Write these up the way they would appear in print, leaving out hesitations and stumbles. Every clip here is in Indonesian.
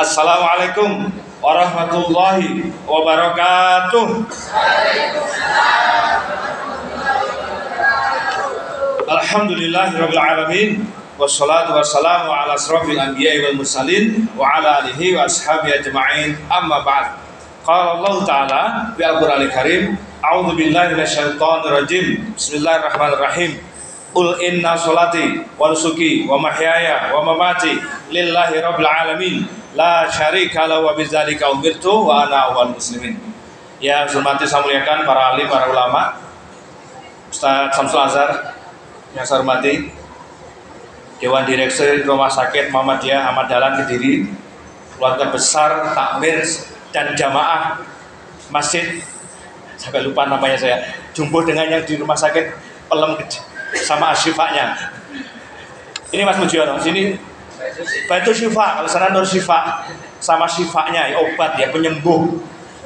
Assalamualaikum warahmatullahi wabarakatuh. Alhamdulillahirabbil alamin. Wassalatu wassalamu ala asrofil anbiya'i wal mursalin wa ala alihi wa ashabihi ajma'in. Amma ba'd. Qala Allah Ta'ala fi Al-Qur'anil Karim, a'udzu billahi minasyaitonir rajim. Bismillahirrahmanirrahim. Qul inna sholati wa nusuki wa mahyaya wa mamati lillahi rabbil alamin la syarika lahu wa bidzalika umirtu wa ana awwalul muslimin. Ya, hormati saya muliakan para alim, para ulama, Ustaz Samsul Azhar yang saya hormati, Dewan Direksi Rumah Sakit Muhammadiyah Ahmad Dahlan Kediri, keluarga besar takmir dan jamaah masjid, sampai lupa namanya saya, jumbo dengan yang di rumah sakit Pelem sama Asyifanya. Ini Mas Mujiono, sini Batu Syifa, kalau sana Nur Syifa sama Syifanya, ya, obat ya, penyembuh.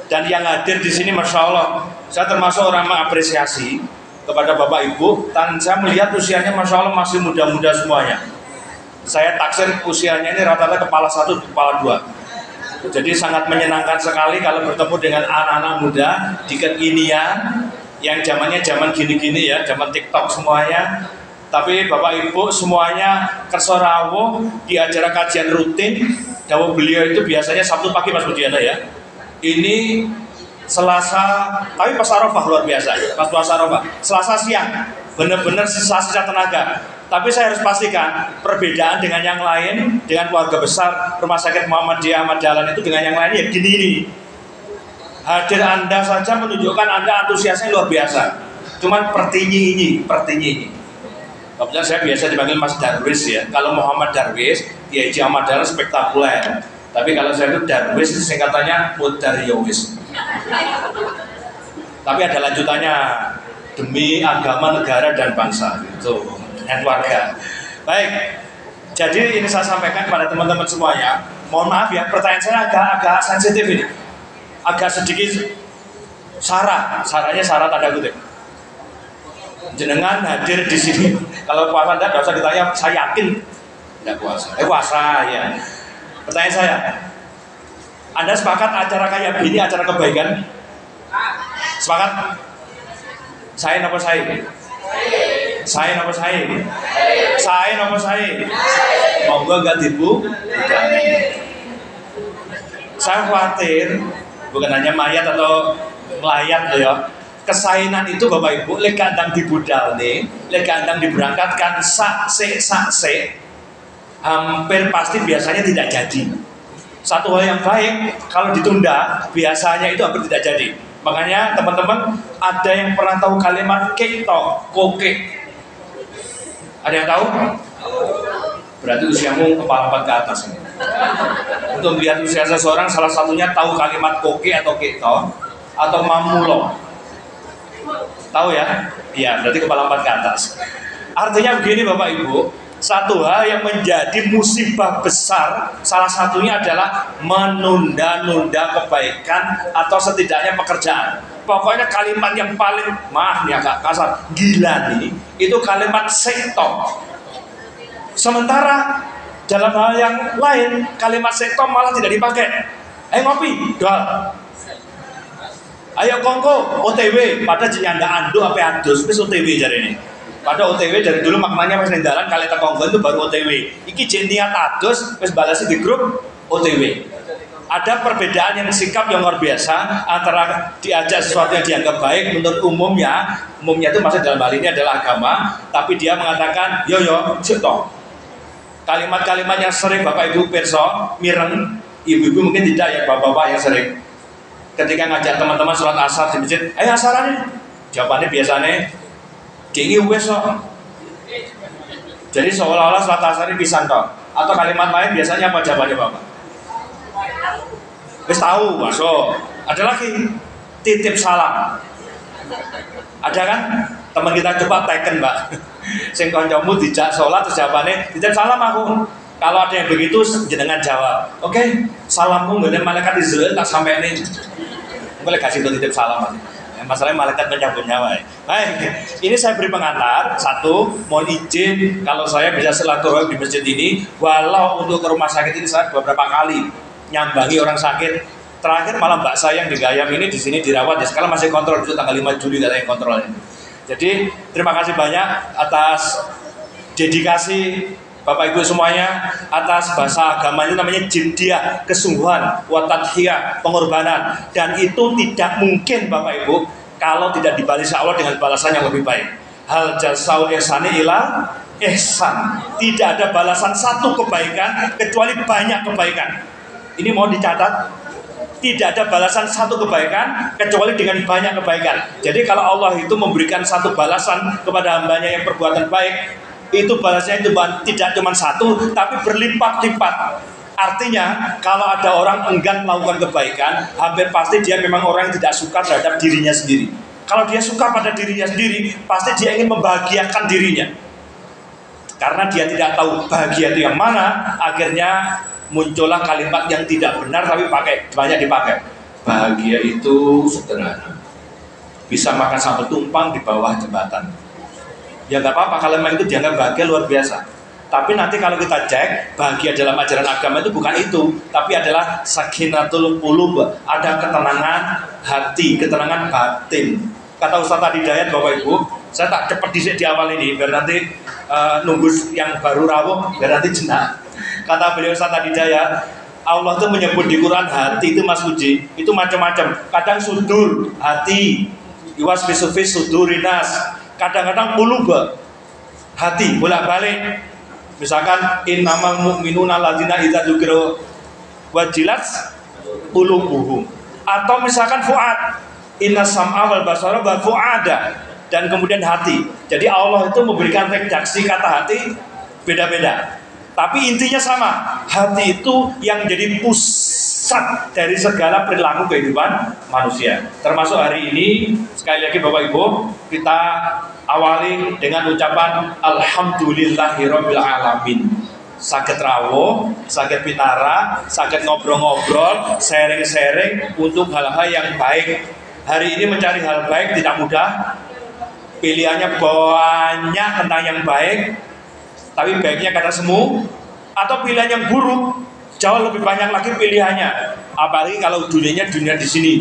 Dan yang hadir di sini, masya Allah, saya termasuk orang mengapresiasi kepada Bapak Ibu. Dan saya melihat usianya, masya Allah, masih muda-muda semuanya. Saya taksir usianya ini rata-rata kepala 1, kepala 2. Jadi sangat menyenangkan sekali kalau bertemu dengan anak-anak muda di kekinian yang zamannya zaman gini-gini ya, zaman TikTok semuanya. Tapi Bapak Ibu semuanya kersa rawuh di acara kajian rutin. Dawuh beliau itu biasanya Sabtu pagi Mas Budiana ya. Ini Selasa, tapi pas Arafah luar biasa, pas puasa Arafah. Selasa siang, benar-benar sisa-sisa tenaga. Tapi saya harus pastikan perbedaan dengan yang lain, dengan keluarga besar Rumah Sakit Muhammadiyah Ahmad Dahlan itu dengan yang lain ya gini-gini. Hadir Anda saja menunjukkan Anda antusiasnya luar biasa. Cuman pertinyi ini. Kebetulan saya biasa dipanggil Mas Darwis ya. Kalau Muhammad Darwis, Kiai Haji Ahmad Dahlan spektakuler. Tapi kalau saya itu Darwis, singkatannya Mudaryowis. Tapi ada lanjutannya, demi agama, negara, dan bangsa. Itu dan keluarga. Baik, jadi ini saya sampaikan kepada teman-teman semuanya. Mohon maaf ya, pertanyaan saya agak sensitif ini. Agak sedikit sarahnya sarah tanda kutip. Jenengan hadir di sini. Kalau puasa tidak usah ditanya, saya yakin tidak puasa. Puasa ya. Pertanyaan saya, Anda sepakat acara kayak gini, acara kebaikan? Sepakat? Saya nomor saya. Saya nomor saya. Saya nomor saya. Monggo enggak dibu. Saya khawatir bukan hanya mayat atau melayat loh ya. Kesainan itu Bapak Ibu, lek kandang dibudal nih, lek kandang diberangkatkan sakse, hampir pasti biasanya tidak jadi. Satu hal yang baik kalau ditunda, biasanya itu hampir tidak jadi. Makanya teman-teman, ada yang pernah tahu kalimat koke? Ada yang tahu? Berarti usiamu kepala 4 ke atas. Untuk melihat usia seseorang, salah satunya tahu kalimat koke atau keto atau mamulo. Tahu ya? Iya, berarti kepala 4 ke atas. Artinya begini Bapak Ibu, satu hal yang menjadi musibah besar, salah satunya adalah menunda-nunda kebaikan atau setidaknya pekerjaan. Pokoknya kalimat yang paling, maaf nih agak kasar, gila nih, itu kalimat sektor. Sementara dalam hal yang lain, kalimat sektor malah tidak dipakai. Ngopi, doa. Ayo kongko, OTW, pada jenyanda andu apa adus, wis OTW jari ini. Pada OTW dari dulu maknanya mas nendalan kali kongko itu baru OTW. Iki jeniat adus, wis balasi di grup OTW. Ada perbedaan yang sikap yang luar biasa antara diajak sesuatu yang dianggap baik menurut umumnya itu masih dalam hal ini adalah agama, tapi dia mengatakan yo cito. Kalimat-kalimat yang sering Bapak Ibu pirsa mireng, ibu-ibu mungkin tidak ya, bapak-bapak yang sering. Ketika ngajak teman-teman sholat asar di masjid, ayo asaran nih. Jawabannya biasanya, dingi wes kok. Jadi seolah-olah sholat asar ini pisan toh. Atau kalimat lain biasanya apa jawabannya Bapak? Wes tahu, masuk. Ada lagi, titip salam. Ada kan? Teman kita coba teken Mbak. Sing kancamu dijak sholat terus jawabannya, titip salam aku. Kalau ada yang begitu jenengan jawab, oke, salammu nggak ada malaikat Israel tak sampai ini. Boleh kasih titip salam. Masalahnya malaikat menyambut nyawa. Baik, ini saya beri pengantar. Satu, mohon izin kalau saya bisa silaturahmi di masjid ini, walau untuk ke rumah sakit ini saya beberapa kali. nyambangi orang sakit. Terakhir malam mbak saya yang di Gayam ini di sini dirawat ya, sekarang masih kontrol, itu tanggal 5 Juli katanya kontrolnya. Jadi terima kasih banyak atas dedikasi Bapak Ibu semuanya, atas bahasa agama itu namanya jiddiyah, kesungguhan, wa tadhiyah, pengorbanan, dan itu tidak mungkin Bapak Ibu kalau tidak dibalisi Allah dengan balasan yang lebih baik. Hal jazaul ihsani ila ihsan. Tidak ada balasan satu kebaikan kecuali banyak kebaikan. Ini mau dicatat. Tidak ada balasan satu kebaikan kecuali dengan banyak kebaikan. Jadi kalau Allah itu memberikan satu balasan kepada hambanya yang perbuatan baik, itu balasnya itu tidak cuma satu, tapi berlipat-lipat. Artinya kalau ada orang enggan melakukan kebaikan, hampir pasti dia memang orang yang tidak suka terhadap dirinya sendiri. Kalau dia suka pada dirinya sendiri, pasti dia ingin membahagiakan dirinya. Karena dia tidak tahu bahagia itu yang mana, akhirnya muncullah kalimat yang tidak benar tapi banyak dipakai. Bahagia itu sederhana, bisa makan sambal tumpang di bawah jembatan. Ya nggak apa-apa kalau memang itu dianggap bahagia luar biasa. Tapi nanti kalau kita cek, bahagia dalam ajaran agama itu bukan itu, tapi adalah sakinatul qulub, ada ketenangan hati, ketenangan batin. Kata Ustaz Hidayat, Bapak Ibu, saya tak cepat di awal ini biar nanti nunggu yang baru rawuh biar nanti jenak. Kata beliau Ustaz Hidayat, Allah itu menyebut di Quran hati itu Mas Uji, itu macam-macam. Kadang sudur, hati, iwas fisufis sudurinas. Kadang-kadang qulub, hati, bolak-balik. Misalkan innamal mu'minuna alladzina idza dzukira wajilat qulubuhum. Atau misalkan fuad, innas sam'a wal basara wal fuada, dan kemudian hati. Jadi Allah itu memberikan redaksi kata hati beda-beda. Tapi intinya sama, hati itu yang jadi pusat dari segala perilaku kehidupan manusia. Termasuk hari ini, sekali lagi Bapak Ibu, kita awali dengan ucapan Alhamdulillahirabbil alamin. Sakit rawuh, sakit pinara, sakit ngobrol-ngobrol, sharing-sharing untuk hal-hal yang baik. Hari ini mencari hal baik tidak mudah. Pilihannya banyak tentang yang baik, tapi baiknya kata semu, atau pilihan yang buruk jauh lebih banyak lagi pilihannya. Apalagi kalau dunianya dunia di sini.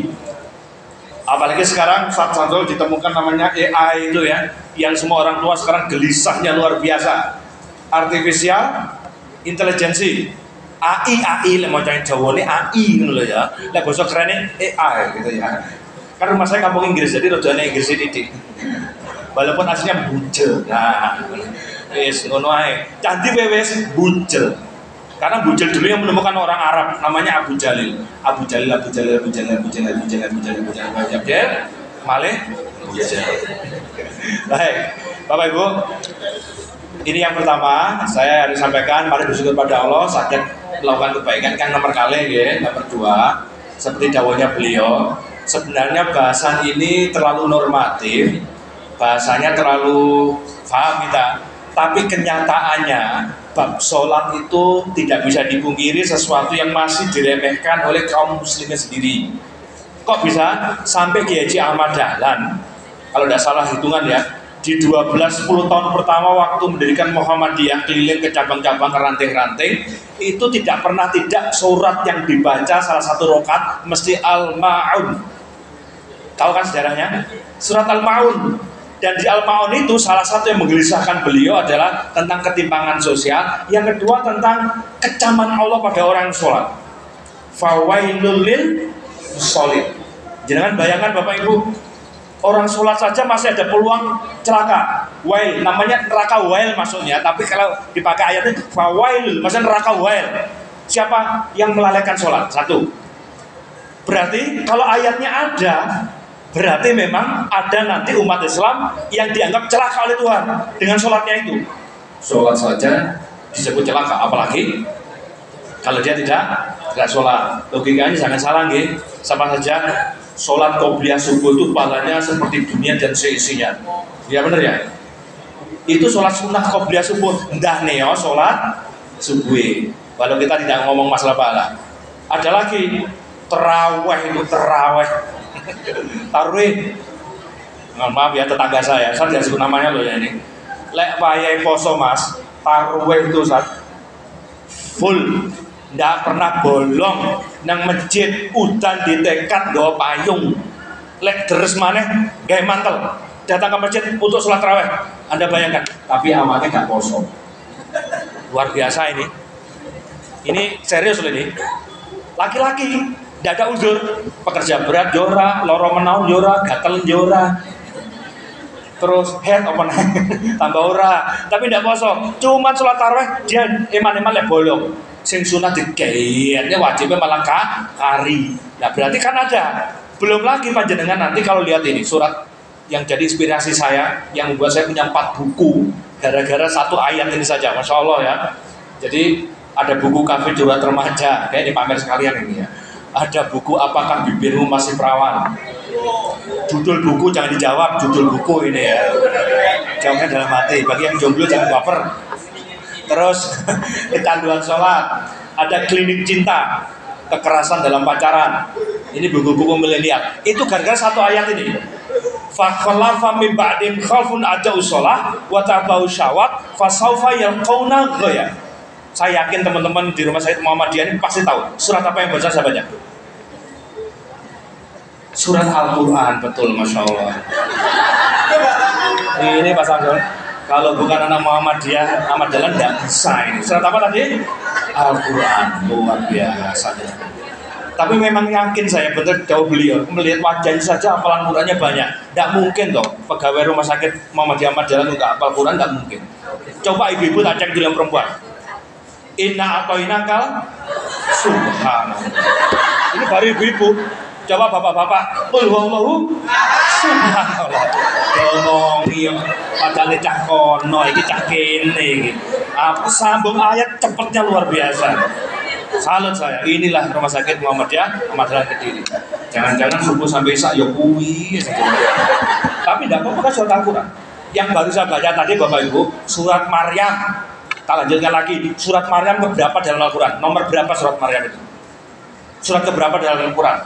Apalagi sekarang Ustaz Santol ditemukan namanya AI itu ya, yang semua orang tua sekarang gelisahnya luar biasa. Artificial intelligence, AI mau cari Jawa ini AI gitu loh ya. Lah bahasa kerennya AI gitu ya. Kan rumah saya kampung Inggris, jadi rodanya Inggris ini. Walaupun aslinya bujel. Nah, wis ngono ae. Cantik wis bujel. Karena bujel dulu yang menemukan orang Arab namanya Abu Jalil. Abu Jalil. Malih bujel. Baik, Bapak Ibu. Ini yang pertama saya harus sampaikan, mari bersyukur pada Allah sakit melakukan kebaikan kan nomor kali ya, nomor 2. Seperti dawuhnya beliau, sebenarnya bahasan ini terlalu normatif. Bahasanya terlalu paham kita, tapi kenyataannya bab sholat itu tidak bisa dipungkiri sesuatu yang masih diremehkan oleh kaum muslimin sendiri. Kok bisa sampai Kiai Haji Ahmad Dahlan, kalau tidak salah hitungan ya, di 10 tahun pertama waktu mendirikan Muhammadiyah keliling ke cabang-cabang, ke ranting-ranting, itu tidak pernah tidak surat yang dibaca salah satu rakaat mesti Al-Ma'un. Tahu kan sejarahnya? Surat Al-Ma'un. Dan di Al-Ma'un itu salah satu yang menggelisahkan beliau adalah tentang ketimpangan sosial. Yang kedua tentang kecaman Allah pada orang sholat. Fawailul lil musholin. Jangan bayangkan Bapak Ibu, orang sholat saja masih ada peluang celaka. Wail, namanya neraka wail maksudnya. Tapi kalau dipakai ayatnya fawailul, maksudnya neraka wail. Siapa yang melalaikan sholat? Satu. Berarti kalau ayatnya ada, berarti memang ada nanti umat Islam yang dianggap celaka oleh Tuhan dengan sholatnya itu. Sholat saja disebut celaka, apalagi kalau dia tidak sholat. Logikanya jangan salah nggih. Sama saja sholat qobliyah subuh itu pahalanya seperti dunia dan seisinya. Ya benar ya? Itu sholat sunnah qobliyah subuh. Ndah neo sholat subuh. Kalau kita tidak ngomong masalah pahala. Ada lagi terawih itu terawih. Tarwih, maaf ya tetangga saya tidak sebut namanya loh ya ini. Lek payai poso mas, tarwih itu full ndak pernah bolong nang masjid udan ditekat nggawa payung. Lek deres maneh gawe mantel. Datang ke masjid untuk sholat tarawih. Anda bayangkan, tapi awalnya gak kosong. Luar biasa ini. Ini serius loh ini. Laki-laki tidak ada uzur, pekerja berat jora, loro menaun jora, gatel jora, terus head apa tambah ora, tapi tidak kosong. Cuma sholat tarawih dia eman-eman lek bolong. Sing sunat dikayatnya wajibnya malah kari. Nah berarti kan ada. Belum lagi panjenengan nanti kalau lihat ini surat yang jadi inspirasi saya, yang membuat saya punya 4 buku gara-gara satu ayat ini saja, Masya Allah ya. Jadi ada buku Kafir Jurat Remaja, kayak dipamer sekalian ini ya. Ada buku Apakah Bibirmu Masih Perawan. Judul buku jangan dijawab, judul buku ini ya. Jawabnya dalam hati. Bagi yang jomblo jangan baper. Terus kecanduan sholat. Ada Klinik Cinta, Kekerasan dalam Pacaran. Ini buku-buku milenial. Itu gara-gara satu ayat ini. Fakhalafa min ba'dim khalfun aja'u sholah wa tabau syawat fasawfa yalqawna ghaya. Saya yakin teman-teman di rumah saya Muhammadiyah ini pasti tahu surat apa yang baca saya baca. Surat Al-Quran, betul, Masya Allah. Ini Pak Samsul, kalau bukan anak Muhammadiyah, Ahmad Dahlan tidak bisa ini. Surat apa tadi? Al-Quran, luar biasa. Tapi memang yakin saya, benar jauh beliau, melihat wajahnya saja hafalan Qurannya banyak. Tidak mungkin toh, pegawai rumah sakit Muhammadiyah Ahmad Dahlan nggak hafal Quran, tidak mungkin. Coba ibu-ibu tak cek di dalam perempuan. Inna atoinakal subhanallah. Ini baru ibu-ibu. Coba bapak-bapak, qul huwallahu subhanallah. Ngomongi padahal cah kono iki cah kene iki. Aku sambung ayat cepatnya luar biasa. Salut saya. Inilah rumah sakit Muhammadiyah Ahmad Dahlan Kediri. Jangan-jangan subuh sampai isak ya kuwi. Tapi tidak apa-apa kan surat Al-Quran. Yang baru saya baca tadi Bapak Ibu, surat Maryam. Tak lanjutkan lagi, surat Maryam keberapa dalam Al-Quran? Nomor berapa surat Maryam itu? Surat keberapa dalam Al-Quran?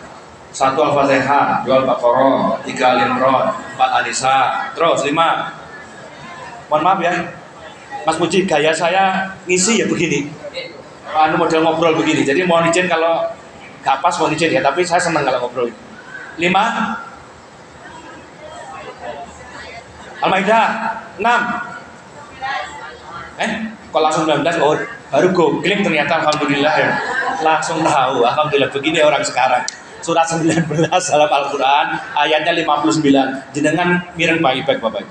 1 Al-Fatihah, 2 Al-Baqarah, 3 Al-Imran, 4 An-Nisa, terus 5. Mohon maaf ya, Mas Puji, gaya saya ngisi ya begini. Model ngobrol begini, jadi mohon izin kalau gak pas mohon izin ya, tapi saya senang kalau ngobrol. 5 Al-Maidah, 6 kok langsung 19, oh baru googling ternyata alhamdulillah ya. Langsung tahu, alhamdulillah begini orang sekarang. Surat 19 dalam Al-Quran, ayatnya 59. Jenengan mireng baik-baik Bapak.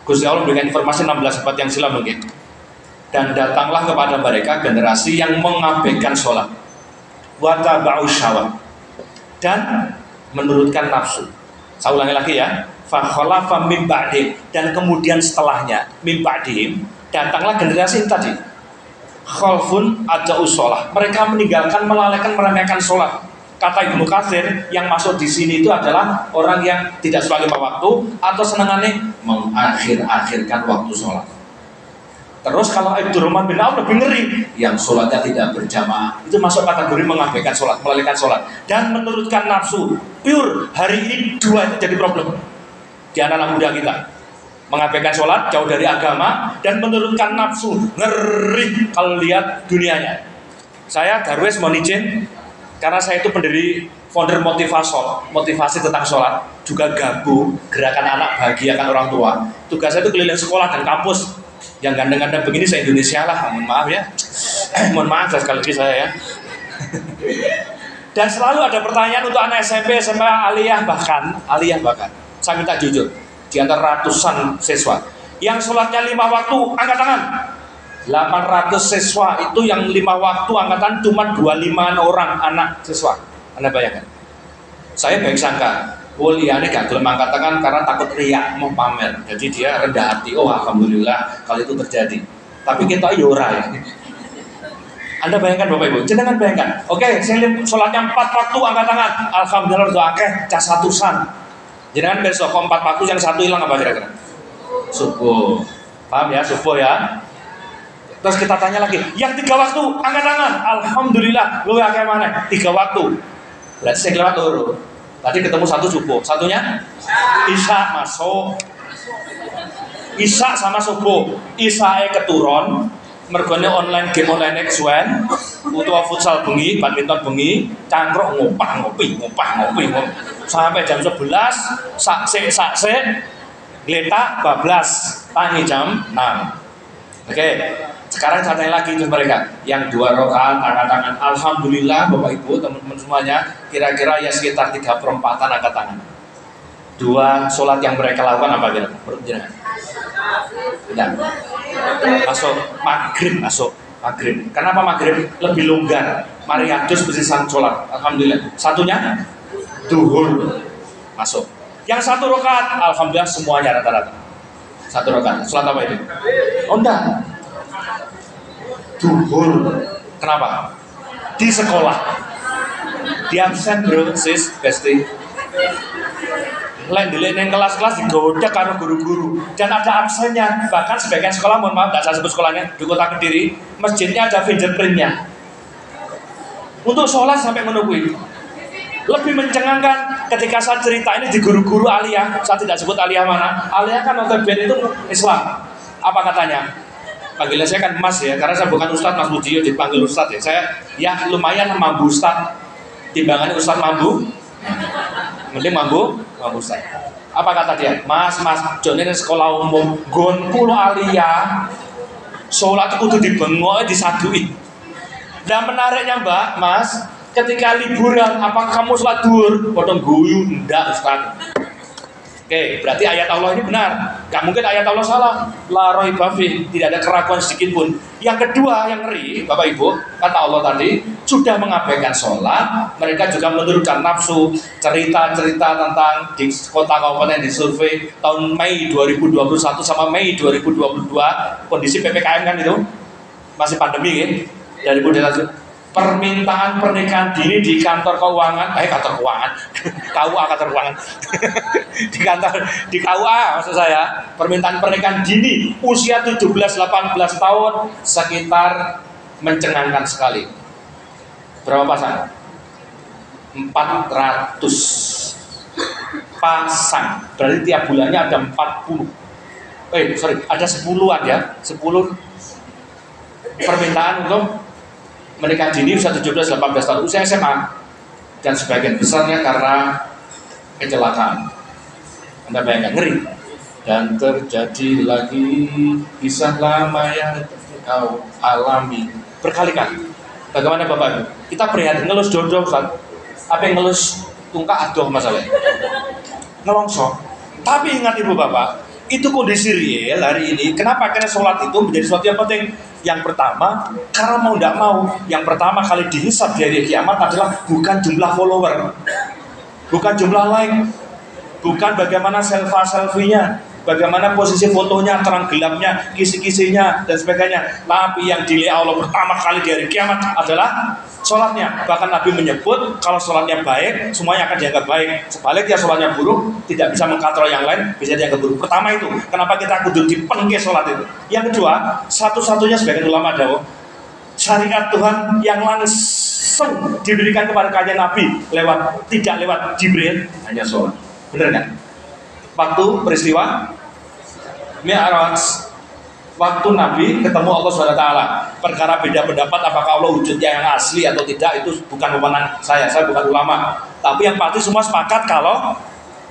Gusti Allah memberikan informasi 16 abad yang silam mungkin. Dan datanglah kepada mereka generasi yang mengabaikan sholat, wa taba'u syawat, dan menurutkan nafsu. Saya ulangi lagi ya. Fa khalafa min ba'dihim, dan kemudian setelahnya min ba'dihim, datanglah generasi yang tadi khalfun aja'u sholah, mereka meninggalkan, melalaikan, meremehkan sholat. Kata Ibnu Katsir, yang masuk di sini itu adalah orang yang tidak sholat 5 waktu atau senangannya mengakhir-akhirkan waktu sholat. Terus kalau Abdurrahman bin Auf lebih ngeri, yang sholatnya tidak berjamaah, itu masuk kategori mengabaikan sholat, melalaikan sholat dan menurutkan nafsu. Pure, hari ini dua itu jadi problem di anak-anak muda kita. Mengabaikan sholat, jauh dari agama, dan menurunkan nafsu. Ngeri kalau lihat dunianya. Saya Darwis mohon izin, karena saya itu pendiri founder motivasi tentang sholat, juga gabung gerakan anak bahagiakan orang tua. Tugas saya itu keliling sekolah dan kampus. Yang gandeng-gandeng begini se-Indonesia lah, mohon maaf ya. Mohon maaf sekali lagi saya ya. Dan selalu ada pertanyaan untuk anak SMP, SMA, aliyah bahkan. Saya minta jujur, di antara ratusan siswa yang sholatnya 5 waktu, angkat tangan. 800 siswa itu yang 5 waktu angkatan cuma 25 orang anak siswa. Anda bayangkan. Saya baik sangka, liane gak gelem angkat tangan karena takut riak mau pamer. Jadi dia rendah hati. Oh alhamdulillah kalau itu terjadi. Tapi kita yora ya. Anda bayangkan Bapak Ibu, jangan bayangkan. Oke, saya sholatnya 4 waktu angkat tangan. Alhamdulillah udah akeh cas satusan. Jangan besok 4 waktu yang satu hilang apa kira-kira? Subuh. Paham ya, subuh ya. Terus kita tanya lagi, yang 3 waktu angkat tangan. Alhamdulillah, lu akeh mana? 3 waktu. Lah sing lewat loro. Tadi ketemu satu subuh, satunya Isya masuk. Isya sama subuh. Isya keturun, Mergone online game online X1, utawa futsal bengi, badminton bengi, cangkruk ngopah ngopi, sampai jam 11, sakse, gletak bablas, tangi jam 6. Oke, sekarang saya tanya lagi untuk mereka yang 2 rakaat angkat tangan. Alhamdulillah Bapak Ibu, teman-teman semuanya, kira-kira ya sekitar 3/4 angkat tangan. 2 sholat yang mereka lakukan apa kira? Jangan. Masuk maghrib. Kenapa maghrib? Lebih longgar. Mariatus besisan sholat. Alhamdulillah. Satunya duhur masuk. Yang 1 rakaat, alhamdulillah semuanya rata-rata. 1 rakaat. Sholat apa itu? Oh enggak. Duhur. Kenapa? Di sekolah. Di absen bro, sis, besti. Lain yang kelas-kelas digoda karo guru-guru dan ada absennya. Bahkan sebagian sekolah, mohon maaf, tidak saya sebut sekolahnya, di kota Kediri, masjidnya ada fingerprintnya. Untuk sholat sampai menunggu itu. Lebih mencengangkan ketika saya cerita ini di guru-guru aliyah. Saya tidak sebut aliyah mana. Aliyah kan notabene itu Islam. Apa katanya? Panggilan saya kan Mas ya, karena saya bukan Ustadz Mas Budiyo, dipanggil Ustadz ya. Saya ya lumayan mampu Ustadz. Timbangannya Ustadz mampu. Mending mampu Ustaz. Apa kata dia? Mas, jone sekolah umum gon pulo aliyah. Salat kudu dibengok disadui. Dan menariknya Mbak, Mas, ketika liburan apa kamu salat duhur? Potong guyu ndak Ustaz. Oke, berarti ayat Allah ini benar. Gak mungkin ayat Allah salah. La raiba fi, tidak ada keraguan sedikit pun. Yang kedua, yang ngeri, Bapak Ibu, kata Allah tadi, sudah mengabaikan sholat, mereka juga menurunkan nafsu, cerita-cerita tentang di kota kabupaten di survei tahun Mei 2021 sama Mei 2022, kondisi PPKM kan itu, masih pandemi ya, dari permintaan pernikahan dini di kantor keuangan, KUA kantor keuangan, di KUA maksud saya, permintaan pernikahan dini usia 17-18 tahun sekitar mencengangkan sekali. Berapa pasang? 400 pasang. Berarti tiap bulannya ada 40. Ada 10-an ya, 10 permintaan untuk menikah dini usia 17-18 tahun, usia SMA, dan sebagian besarnya karena kecelakaan. Anda bayangkan, ngeri. Dan terjadi lagi kisah lama yang kau alami berkali-kali. Bagaimana Bapak Ibu? Kita prihatin ngelus jodoh, Ustaz. Apa yang ngelus tungkak adoh masalah? Ngelongsong. Tapi ingat Ibu Bapak, itu kondisi real hari ini. Kenapa? Karena sholat itu menjadi sesuatu yang penting. Yang pertama, karena mau tidak mau, yang pertama kali dihisab di hari kiamat adalah bukan jumlah follower, bukan jumlah like, bukan bagaimana selfie-nya, bagaimana posisi fotonya, terang gelapnya, kisi-kisinya, dan sebagainya. Tapi yang dilihat Allah pertama kali di hari kiamat adalah sholatnya. Bahkan Nabi menyebut kalau sholatnya baik, semuanya akan dianggap baik. Sebaliknya sholatnya buruk, tidak bisa mengkontrol yang lain, bisa dianggap buruk. Pertama itu, kenapa kita kudu dipenke sholat itu. Yang kedua, satu-satunya sebagian ulama dawuh, syariat Tuhan yang langsung diberikan kepada kanjeng Nabi tidak lewat Jibril, hanya sholat. Benar kan? Waktu peristiwa Mi'raj, waktu Nabi ketemu Allah SWT, perkara beda pendapat apakah Allah wujudnya yang asli atau tidak, itu bukan wewenang saya bukan ulama. Tapi yang pasti semua sepakat kalau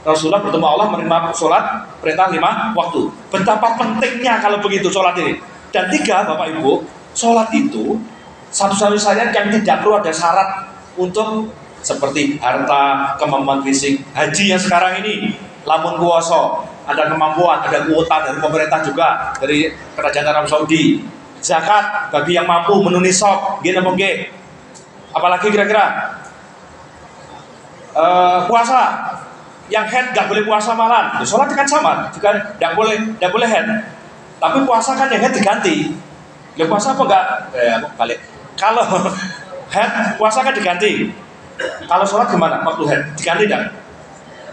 Rasulullah bertemu Allah menerima sholat perintah 5 waktu. Betapa pentingnya kalau begitu sholat ini. Dan 3, Bapak Ibu, sholat itu satu-satunya yang tidak perlu ada syarat untuk seperti harta, kemampuan fisik. Haji yang sekarang ini, lamun kuoso, ada kemampuan, ada kuota dari pemerintah juga, dari kerajaan Arab Saudi. Zakat bagi yang mampu memenuhi nisab, gini apa nggih? Apalagi kira-kira puasa, yang head nggak boleh puasa malam. Sholat kan sama, juga nggak boleh head. Tapi puasa kan yang head diganti. Ya puasa apa enggak? Balik. Kalau head puasa kan diganti. Kalau sholat gimana? Waktu head diganti enggak?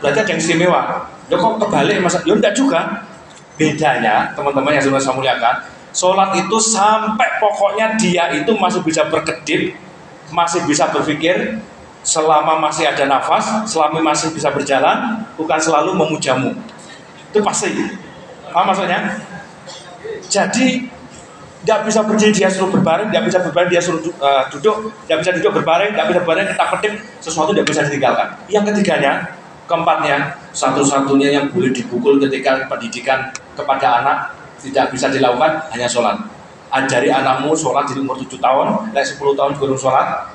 Berarti ada yang istimewa. Loh kok kebalik masa? Ya enggak juga. Bedanya teman-teman yang sudah saya muliakan, sholat itu sampai pokoknya dia itu masih bisa berkedip, masih bisa berpikir, selama masih ada nafas, selama masih bisa berjalan, bukan selalu memujamu. Itu pasti. Apa maksudnya? Jadi Tidak bisa berdiri dia suruh berbaring, tidak bisa berbaring dia suruh duduk, tidak bisa duduk berbaring, tidak bisa berbaring kita ketik sesuatu tidak bisa ditinggalkan. Yang ketiganya, keempatnya, satu-satunya yang boleh dipukul ketika pendidikan kepada anak tidak bisa dilakukan hanya sholat. Ajari anakmu sholat di umur 7 tahun, 10 tahun belum sholat,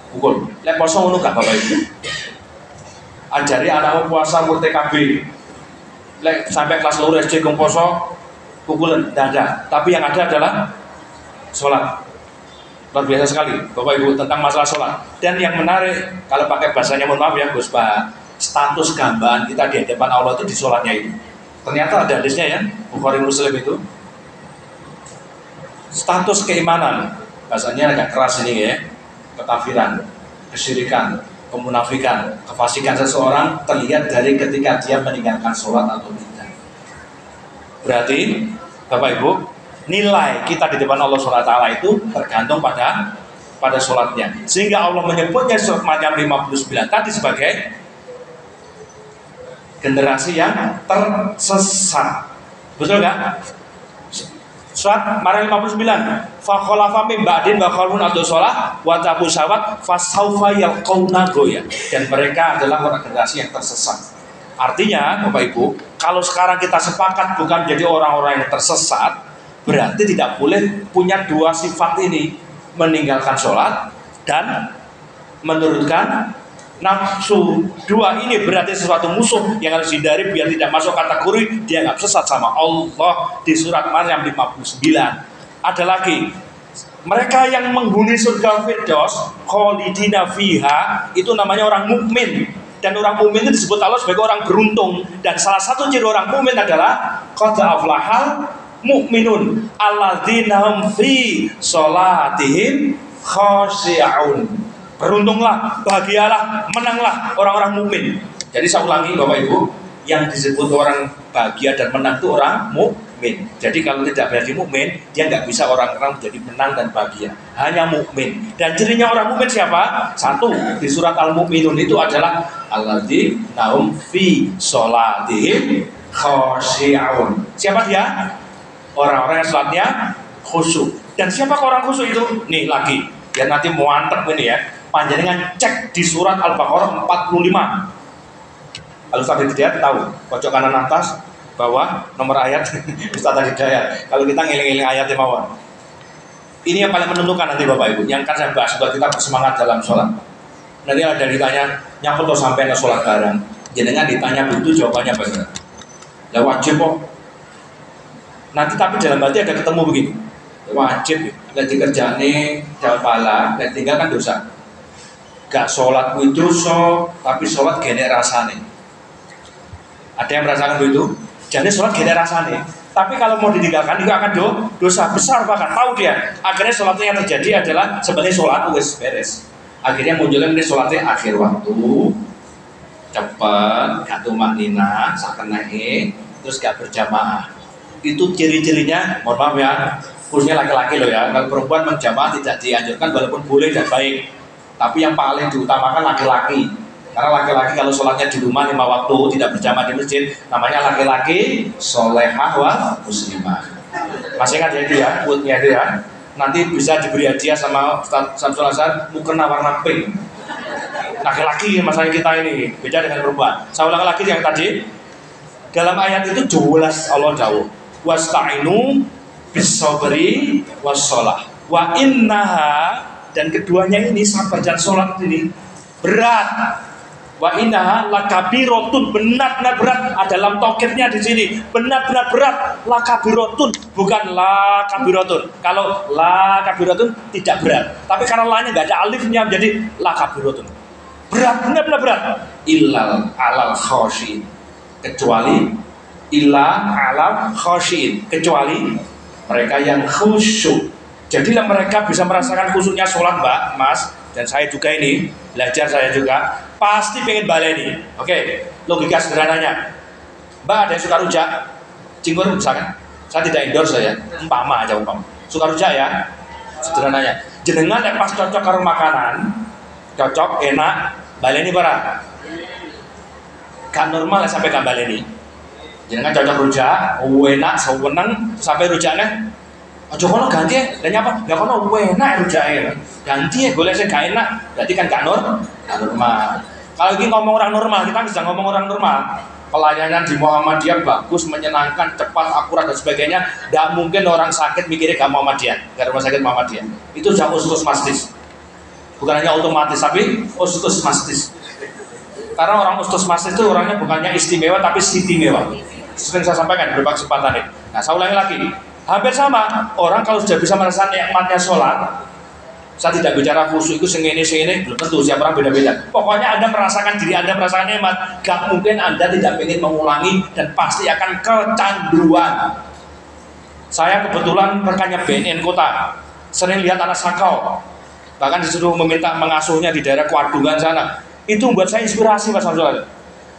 pukul. Poso ngono gak Bapak Ibu. Ajari anakmu puasa umur TKB, sampai kelas 2 SD kong poso, pukulan tidak ada, tapi yang ada adalah sholat. Luar biasa sekali Bapak Ibu tentang masalah sholat. Dan yang menarik, kalau pakai bahasanya mohon maaf ya Gus Pak, status gambaan kita di hadapan Allah itu di sholatnya itu. Ternyata ada hadisnya ya, Bukhari Muslim itu. Status keimanan, bahasanya agak keras ini ya, kekafiran, kesyirikan, kemunafikan, kefasikan seseorang terlihat dari ketika dia meninggalkan sholat atau tidak. Berarti Bapak Ibu, nilai kita di depan Allah SWT itu tergantung pada sholatnya. Sehingga Allah menyebutnya surat Maryam 59 tadi sebagai generasi yang tersesat. Betul nggak? Surat Maryam 59, fa khalafa min ba'din wa khalfun adu shalah wa tabu syawat fasaufa yalqauna goya. Dan mereka adalah orang generasi yang tersesat. Artinya Bapak Ibu, kalau sekarang kita sepakat bukan jadi orang-orang yang tersesat, berarti tidak boleh punya dua sifat ini, meninggalkan sholat dan menurunkan nafsu. Dua ini berarti sesuatu musuh yang harus dihindari biar tidak masuk kategori dianggap sesat sama Allah. Di surat Maryam 59 ada lagi, mereka yang menghuni surga Firdaus khalidina fiha, itu namanya orang mukmin. Dan orang mukmin itu disebut Allah sebagai orang beruntung. Dan salah satu ciri orang mukmin adalah qad aflahal mu'minun alladzina hum fi sholatihim khashi'un. Beruntunglah, bahagialah, menanglah orang-orang mukmin. Jadi saya ulangi Bapak Ibu, yang disebut orang bahagia dan menang itu orang mukmin. Jadi kalau tidak berarti mukmin, dia nggak bisa orang-orang menjadi menang dan bahagia. Hanya mukmin. Dan cirinya orang mukmin siapa? Satu, di surat Al-Mu'minun itu adalah alladzina hum fi sholatihim khashi'un. Siapa dia? Orang-orang yang sholatnya khusyuk. Dan siapa orang khusyuk itu? Nih lagi, biar nanti mau antep ini ya. Panjenengan cek di surat Al-Baqarah 45. Kalau Ustaz Hidayat tahu, pojok kanan atas, bawah, nomor ayat Ustaz Hidayat. Kalau kita ngiling-ngiling ayatnya mawon. Ini yang paling menentukan nanti Bapak Ibu, yang akan saya bahas buat kita bersemangat dalam sholat. Nanti ada ditanya, nyangkut atau sampai ke sholat bareng. Jenengan ditanya begitu, jawabannya benar. Ya wajib kok. Nanti tapi dalam hati ada ketemu begini. Wajib, nggak dikerjani, dapat pahala, nggak tinggal kan dosa. Gak sholat itu dosa, tapi sholat gene rasane. Ada yang merasakan begitu? Jadi sholat gene rasane. Tapi kalau mau ditinggalkan juga akan dosa besar, bahkan tahu dia. Akhirnya sholatnya yang terjadi adalah sebenarnya sholat wis beres. Akhirnya munculnya ini sholatnya akhir waktu, cepat, gak tumanina, sakenai, terus gak berjamaah. Itu ciri-cirinya, mohon maaf ya, khususnya laki-laki loh ya. Kalau perempuan menjamaah tidak dianjurkan walaupun boleh dan baik. Tapi yang paling diutamakan laki-laki. Karena laki-laki kalau sholatnya di rumah 5 waktu tidak berjamaah di masjid, namanya laki-laki solehah wa muslimah. Masih ingat ya itu ya, quote-nya itu ya. Nanti bisa diberi hadiah sama Ustaz Samsul Hasan, mukena warna pink. Laki-laki masalah kita ini beda dengan perempuan. Saya ulang lagi yang tadi. Dalam ayat itu jelas Allah jauh. Wasta'inu bis-sabri was-shalah. Wa innaha, dan keduanya ini sabar dan sholat ini berat. Wa innaha lakabiratun, benar-benar berat. Ada dalam toketnya di sini, benar-benar berat. Lakabiratun, bukan lakabiratun. Kalau lakabiratun tidak berat, tapi karena lanya nggak ada alifnya menjadi lakabiratun. Berat, benar-benar berat. Illal alal khosyin, kecuali illa alal khosyin, kecuali mereka yang khusyuk. Jadilah mereka bisa merasakan khusyuknya sholat, Mbak, Mas, dan saya juga ini belajar, saya juga pasti pengen baleni. Oke, logika sederhananya, Mbak ada yang suka rujak, cinggur misalkan, saya tidak endorse saya, umpama aja umpama, suka rujak ya, sederhananya. Jenengan yang pas cocok karo makanan, cocok, enak, baleni barang, gak normal sampai gak baleni. Jenengan cocok rujak, enak, sewenang sampai rujaknya Ojo kono ganti dan nyapa, gak kono enak rujake. Ganti golek sing gak enak, berarti kan gak normal. Kalau ini ngomong orang normal, kita bisa ngomong orang normal. Pelayanan di Muhammadiyah bagus, menyenangkan, cepat, akurat dan sebagainya. Tidak mungkin orang sakit mikirnya gak Muhammadiyah, gak rumah sakit Muhammadiyah. Itu sudah usus mastis. Bukan hanya otomatis, tapi usus mastis. Karena orang usus mastis itu orangnya bukannya istimewa, tapi istimewa. Sering saya sampaikan beberapa kesempatan ini. Nah, saya ulangi lagi. Hampir sama, orang kalau sudah bisa merasakan nikmatnya sholat, saya tidak bicara khusyuk itu sing ini, belum tentu, siapa orang beda-beda. Pokoknya Anda merasakan diri Anda merasakan nikmat, gak mungkin Anda tidak ingin mengulangi dan pasti akan kecanduan. Saya kebetulan rekannya BNN Kota, sering lihat anak sakau, bahkan disuruh meminta mengasuhnya di daerah Kuadungan sana. Itu membuat saya inspirasi, Mas Hamzul.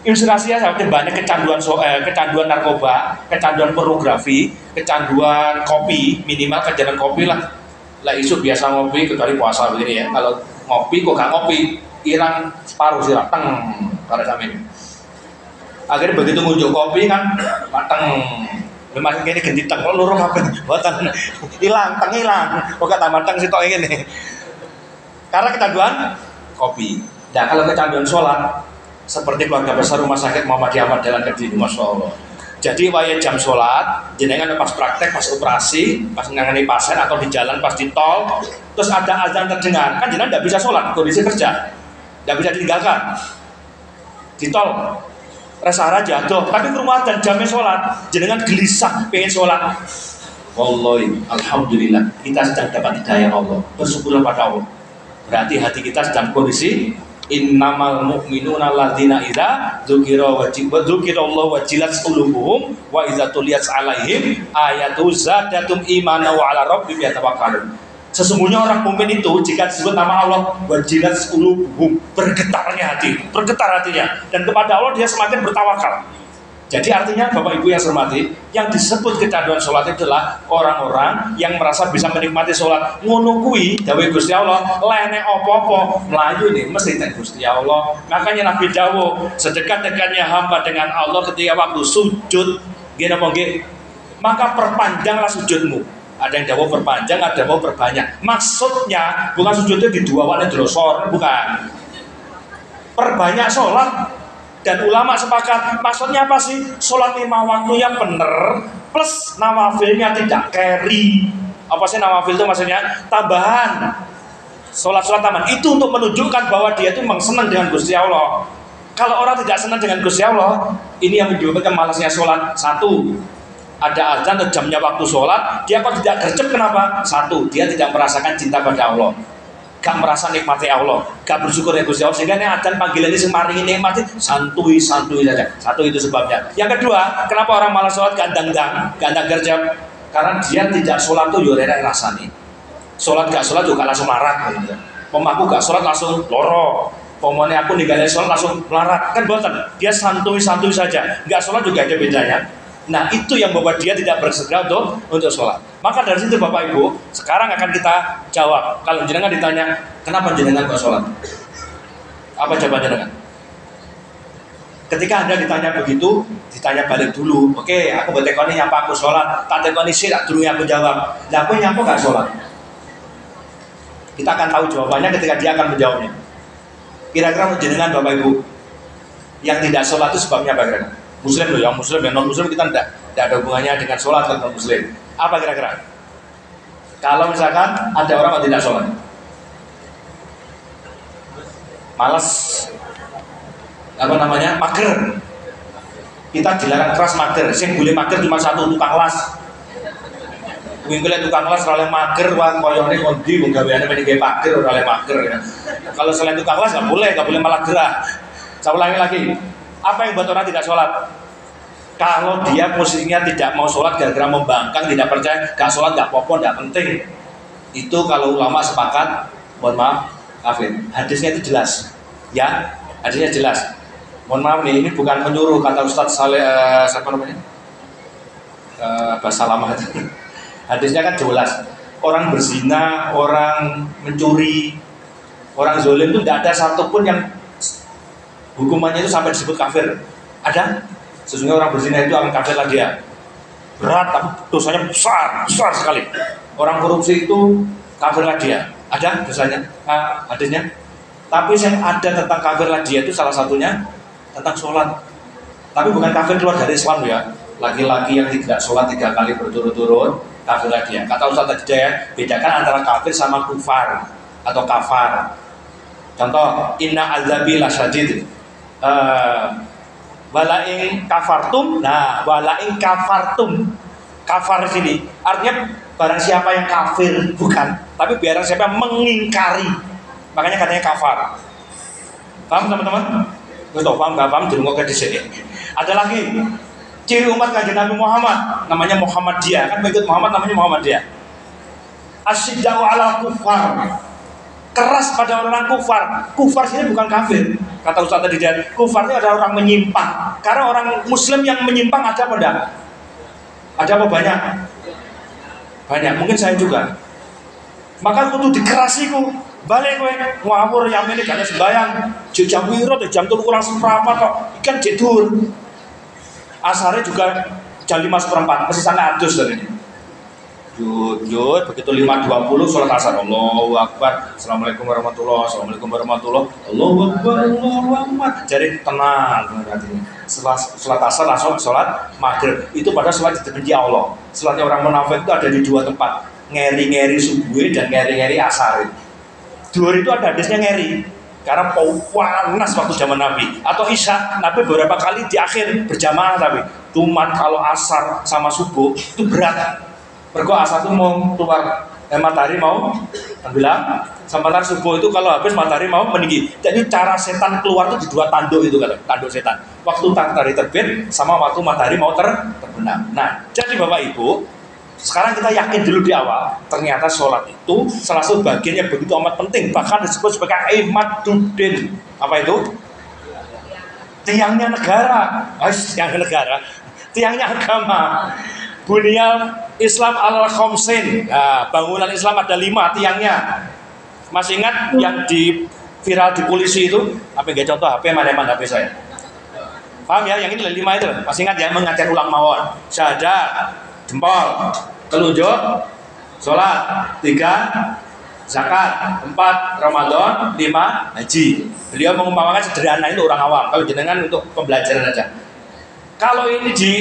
Inspirasinya saya banyak kecanduan narkoba, kecanduan pornografi, kecanduan kopi, minimal kecanduan kopi lah. Lah isu biasa ngopi kecuali puasa begini ya. Kalau ngopi kok gak ngopi, irang separuh sirah teng kalau sampe ini. Akhirnya begitu muncul kopi kan, mateng. Memang ini ganti teng, lurung apa? Boten hilang, teng hilang. Kok kata mateng sitok ngene. Karena kecanduan kopi. Nah, kalau kecanduan sholat seperti keluarga besar Rumah Sakit Muhammadiyah Ahmad Dahlan Kediri, Masya Allah. Jadi waya jam sholat, jenengan pas praktek, pas operasi, pas menangani pasien atau di jalan, pas di tol, terus ada azan terdengar, kan jenengan tidak bisa sholat, kondisi kerja, tidak bisa ditinggalkan. Di tol, rasa jatuh, tapi ke rumah dan jamnya sholat, jenengan gelisah, pengen sholat. Wallahi, alhamdulillah, kita sedang dapat hidayah Allah, bersyukurlah pada Allah. Berarti hati kita sedang kondisi innamal mu'minuna alladzina idza dzukirallahu wajilat qulubuhum wa idza tuliyat 'alaihim ayatu zadatum imana wa 'ala rabbihim yatawakkalun. Sesungguhnya orang mukmin itu jika disebut nama Allah wajilat qulubuhum, bergetar hatinya dan kepada Allah dia semakin bertawakal. Jadi artinya Bapak Ibu yang saya hormati, yang disebut kecanduan sholat itulah orang-orang yang merasa bisa menikmati sholat. Ngono kuwi dawuh Gusti Allah, lene opo-opo melayu ini mesti ten Gusti Allah. Makanya Nabi dawuh, sedekat-dekatnya hamba dengan Allah ketika waktu sujud, nggih napa nggih? Maka perpanjanglah sujudmu. Ada yang dawuh perpanjang, ada yang mau perbanyak. Maksudnya bukan sujudnya di dua waktu drosor, bukan. Perbanyak sholat. Dan ulama sepakat, maksudnya apa sih? Sholat 5 waktunya bener, plus nawafilnya tidak carry. Apa sih nawafil itu maksudnya? Tambahan. Sholat-sholat tambahan. Itu untuk menunjukkan bahwa dia itu memang senang dengan Gusti Allah. Kalau orang tidak senang dengan Gusti Allah, ini yang menyebabkan malasnya sholat. Satu, ada azan atau jamnya waktu sholat, dia kok tidak gercep, kenapa? Satu, dia tidak merasakan cinta pada Allah. Gak merasa nikmati Allah, gak bersyukur ya Gusti Allah, sehingga ini adan panggilan ini semaringi nikmati santuy saja. Satu itu sebabnya. Yang kedua, kenapa orang malas sholat gandang gerjap? Karena dia tidak sholat tuh yorena rasani. Sholat gak sholat juga langsung larat. Pemaku gak sholat langsung loro. Pemone aku ninggalin sholat langsung larat. Kan boten. Dia santuy saja. Gak sholat juga ada bedanya. Nah itu yang membuat dia tidak bersegera untuk sholat. Maka dari situ Bapak Ibu, sekarang akan kita jawab. Kalau jenengan ditanya, kenapa jenengan kok sholat? Apa jawaban jenengan? Ketika Anda ditanya begitu, ditanya balik dulu. Oke, aku bertekoni nyapa aku sholat. Tak tekoni sih, tak dulu aku jawab. Nah, aku nyapa gak sholat? Kita akan tahu jawabannya ketika dia akan menjawabnya. Kira-kira jenengan Bapak Ibu, yang tidak sholat itu sebabnya apa kira-kira? Muslim loh, yang Muslim, yang non-Muslim kita tidak ada hubungannya dengan sholat dan non-Muslim. Apa kira-kira? Kalau misalkan ada orang yang tidak sholat, malas, apa namanya, mager. Kita dilarang keras mager. Yang boleh mager cuma satu, tukang las. Minggunya tukang las oleh mager, wah koyone kondi, menggaweane mending mager oleh mager. Ya. Kalau selain tukang las nggak boleh malah gerah. Saya ulangi lagi. Apa yang buat orang tidak sholat? Kalau dia posisinya tidak mau sholat gara-gara membangkang, tidak percaya, gak sholat gak apa-apa, gak penting. Itu kalau ulama sepakat, mohon maaf, kafir. Hadisnya itu jelas, ya, hadisnya jelas. Mohon maaf nih, ini bukan menyuruh kata Ustadz Saleh, siapa namanya? Basalamah. Hadisnya kan jelas. Orang berzina, orang mencuri, orang zolim itu tidak ada satupun yang hukumannya itu sampai disebut kafir. Ada? Sesungguhnya orang berzina itu akan kafir lagi ya. berat tapi dosanya besar sekali. Orang korupsi itu kafirlah dia. Ada dosanya, hadisnya. Tapi yang ada tentang kafirlah dia itu salah satunya tentang sholat. Tapi bukan kafir keluar dari Islam ya. Laki-laki yang tidak sholat 3 kali berturut-turut kafirlah dia. Kata Ustaz tadi ya, bedakan antara kafir sama kufar atau kafar. Contoh, inna azabi lasyadid. Walaing kafartum, nah walaing kafartum, kafar sini artinya barang siapa yang kafir, bukan, tapi barang siapa yang mengingkari, makanya katanya kafar. Paham teman-teman? Betul, paham nggak paham? Dulu di sini. Ada lagi ciri umat Kanjeng Nabi Muhammad, namanya Muhammadiyah, kan mengikut Muhammad namanya Muhammadiyah. Asyidda'u ala kufar, keras pada orang kufar. Kufar sini bukan kafir. Kata Ustaz tadi, kufar itu adalah orang menyimpang. Karena orang Muslim yang menyimpang ada apa enggak? Ada apa banyak? Banyak. Mungkin saya juga. Maka kudu dikerasi ku. Balik kowe ngawur yang ini gak ada sembayang. Jam piro jam 3 kurang seperempat kok. Ikan jedur. Asarnya juga jam 5:04. Masih sangat adus dari ini. Jujur, begitu 5:20 sholat asar, Allahu Akbar, Assalamualaikum warahmatullahi, Assalamualaikum warahmatullahi, Allahu Akbar, Allahu Akbar. Jadi tenang hatinya. Setelah sholat asar langsung sholat maghrib. Itu pada sholat dibenci Allah. Sholatnya orang munafik itu ada di 2 tempat, ngeri-ngeri subuh dan ngeri-ngeri asar. Dua itu ada hadisnya ngeri, karena panas waktu zaman Nabi. Atau Isya, Nabi beberapa kali di akhir berjamaah tapi cuman kalau asar sama subuh itu berat. Berko asar itu mau keluar, matahari mau tenggelam, sementara subuh itu kalau habis matahari mau meninggi. Jadi cara setan keluar itu di 2 tanduk itu kan, tanduk setan. Waktu matahari terbit sama waktu matahari mau terbenam. Nah, jadi Bapak Ibu, sekarang kita yakin dulu di awal, ternyata sholat itu salah satu bagian yang begitu amat penting, bahkan disebut sebagai imaduddin. Apa itu? Tiangnya negara, tiangnya agama. Bunyal Islam al-khamsin. Nah, bangunan Islam ada 5 tiangnya. Masih ingat yang di viral di polisi itu? Apa enggak contoh HP mana-mana HP saya? Paham ya? Yang ini 5 itu. Masih ingat ya, mengajar ulang mawon. Syahadat, jempol, telunjuk, sholat, 3 zakat, 4 Ramadan, 5 haji. Beliau mengumpamakan sederhana itu orang awam. Kalau jenengan untuk pembelajaran aja. Kalau ini di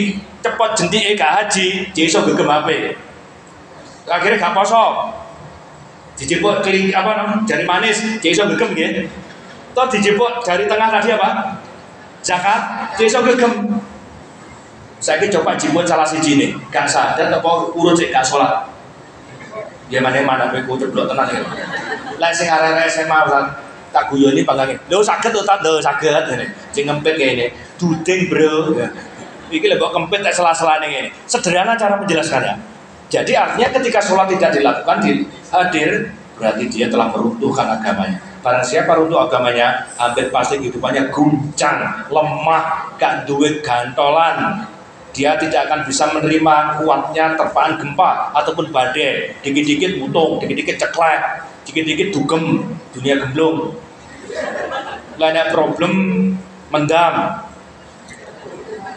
cepot jentik haji, dia iso gegem HP. Akhirnya gak poso. Dijipuk kling jari manis, dia iso gegem nggih. Toh dijipuk jari tengah tadi apa? Zakat, dia iso gegem. Saiki coba jipuk salah siji ne, gak sadar apa urut sik gak salat. Ya mana kowe kuceblok tenan iki. Lah sing arek-arek SMA tak guyoni panggange. Lho saged to ta? Lho saged ngene. Sing ngempit kene. Duding, Bro. Iki lho kok kempit tak sela-selane ngene. Sederhana cara menjelaskannya. Jadi artinya ketika sholat tidak dilakukan hadir, berarti dia telah meruntuhkan agamanya. Barang siapa runtuh agamanya, hampir pasti kehidupannya guncang, lemah, gak duwe gantolan. Dia tidak akan bisa menerima kuatnya terpaan gempa ataupun badai. Dikit-dikit mutung, dikit-dikit ceklek, dikit-dikit dugem, dunia gemblung. Lainnya problem mendam.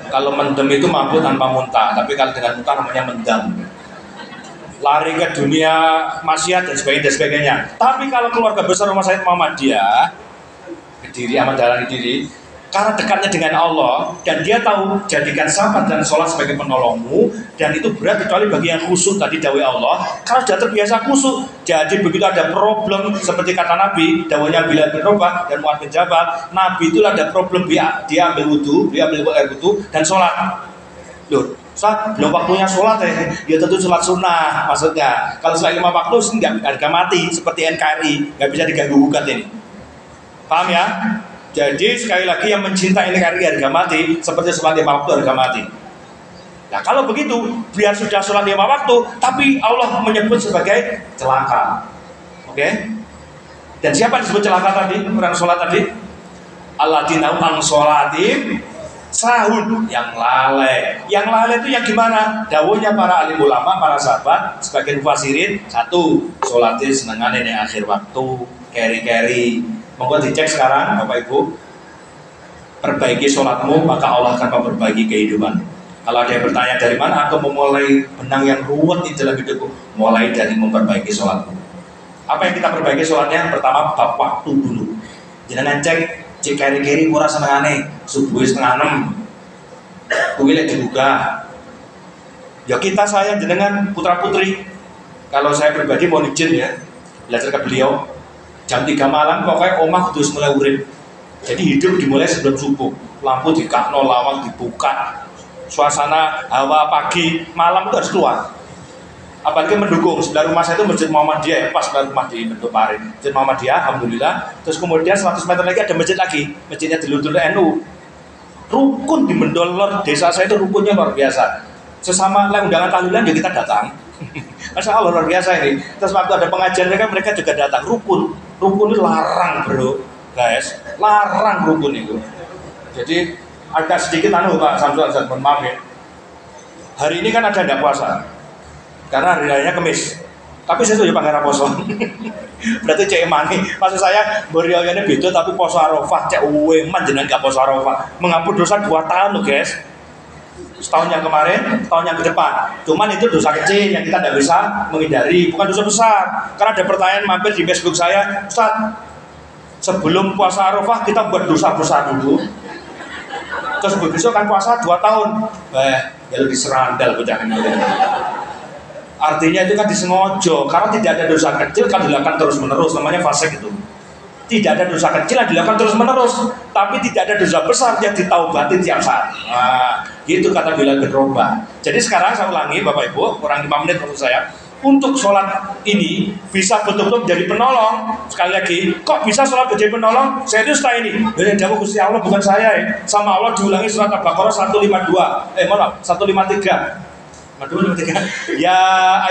Kalau mendem itu mampu tanpa muntah, tapi kalau dengan muntah namanya mendam. Lari ke dunia maksiat dan sebagainya. Tapi kalau keluarga besar Rumah Sakit Muhammadiyah, Kediri, Ahmad Dahlan Kediri, karena dekatnya dengan Allah dan dia tahu jadikan sahabat dan sholat sebagai penolongmu, dan itu berat kecuali bagi yang khusyuk tadi dawai Allah. Kalau sudah terbiasa khusyuk, jadi begitu ada problem seperti kata Nabi, dawanya Bilal bin Rabah dan Mu'adz bin Jabal, Nabi itu ada problem, dia ambil wudhu, dia ambil air wudhu dan sholat. Loh, saat belum waktunya sholat ya tentu sholat sunnah maksudnya. Kalau selain 5 waktu nggak harga mati seperti NKRI, nggak bisa diganggu gugat ini. Paham ya? Jadi sekali lagi yang mencintai NKRI harga mati seperti sholat 5 waktu harga mati. Nah kalau begitu biar sudah sholat 5 waktu, tapi Allah menyebut sebagai celaka. Oke? Dan siapa disebut celaka tadi? Orang sholat tadi? Alladzina hum an sholatim sahun, yang lalai. Yang lalai itu yang gimana? Dawuhnya para alim ulama, para sahabat, sebagian mufassirin, 1, sholatnya senengane ning akhir waktu, keri-keri. Monggo dicek sekarang Bapak Ibu. Perbaiki sholatmu, maka Allah akan memperbaiki kehidupan. Kalau ada yang bertanya dari mana aku memulai benang yang ruwet di dalam hidupku, mulai dari memperbaiki sholatku. Apa yang kita perbaiki sholatnya? Pertama, bab waktu dulu. Jangan cek kiri-kiri kurang senengane, subuh setengah 6. Kuwi lek dibuka. Ya kita sayang jenengan putra-putri. Kalau saya pribadi mau izin ya, belajar ke beliau jam 3 malam pokoknya omah terus mulai urip. Jadi hidup dimulai sebelum subuh. Lampu dikakno, lawang dibuka. Suasana hawa pagi, malam itu harus keluar. Apalagi mendukung. Sebelah rumah saya itu Masjid Muhammadiyah ya, pas sebelah rumah di Benduk Parit. Masjid Muhammadiyah, alhamdulillah. Terus kemudian 100 meter lagi ada masjid lagi. Masjidnya Dulur NU. Rukun di Mendolor desa saya itu rukunnya luar biasa. Sesama undangan tahlilan ya kita datang. Masya Allah luar biasa ini. Terus waktu ada pengajian mereka juga datang. Rukun itu larang bro, guys. Larang rukun itu. Jadi agak sedikit Pak Samsul, mohon maaf ya. Hari ini kan ada ndak puasa, karena hari rayanya Kemis. Tapi saya tuh ya pangeran poso. Berarti cek mani. Maksud saya beriayane beda tapi poso Arafah cek uweman jenengan gak poso Arafah. Mengampuni dosa 2 tahun loh guys. Setahun yang kemarin, tahun yang ke depan. Cuman itu dosa kecil yang kita tidak bisa menghindari, bukan dosa besar. Karena ada pertanyaan mampir di Facebook saya, Ustaz, sebelum puasa Arafah kita buat dosa besar dulu. Terus besok kan puasa 2 tahun. Ya lebih serandal bocah ini. Artinya itu kan disengaja, karena tidak ada dosa kecil kan dilakukan terus menerus, namanya fasik itu. Tidak ada dosa kecil yang dilakukan terus menerus, tapi tidak ada dosa besar yang ditaubati tiap saat. Nah, gitu kata Bilal bin Rabah. Jadi sekarang saya ulangi Bapak Ibu, kurang 5 menit menurut saya. Untuk sholat ini bisa betul-betul menjadi penolong. Sekali lagi, kok bisa sholat menjadi penolong? Serius tak ini? Dari jawab Gusti Allah bukan saya ya. Sama Allah diulangi surat Al-Baqarah 152. 153. Ya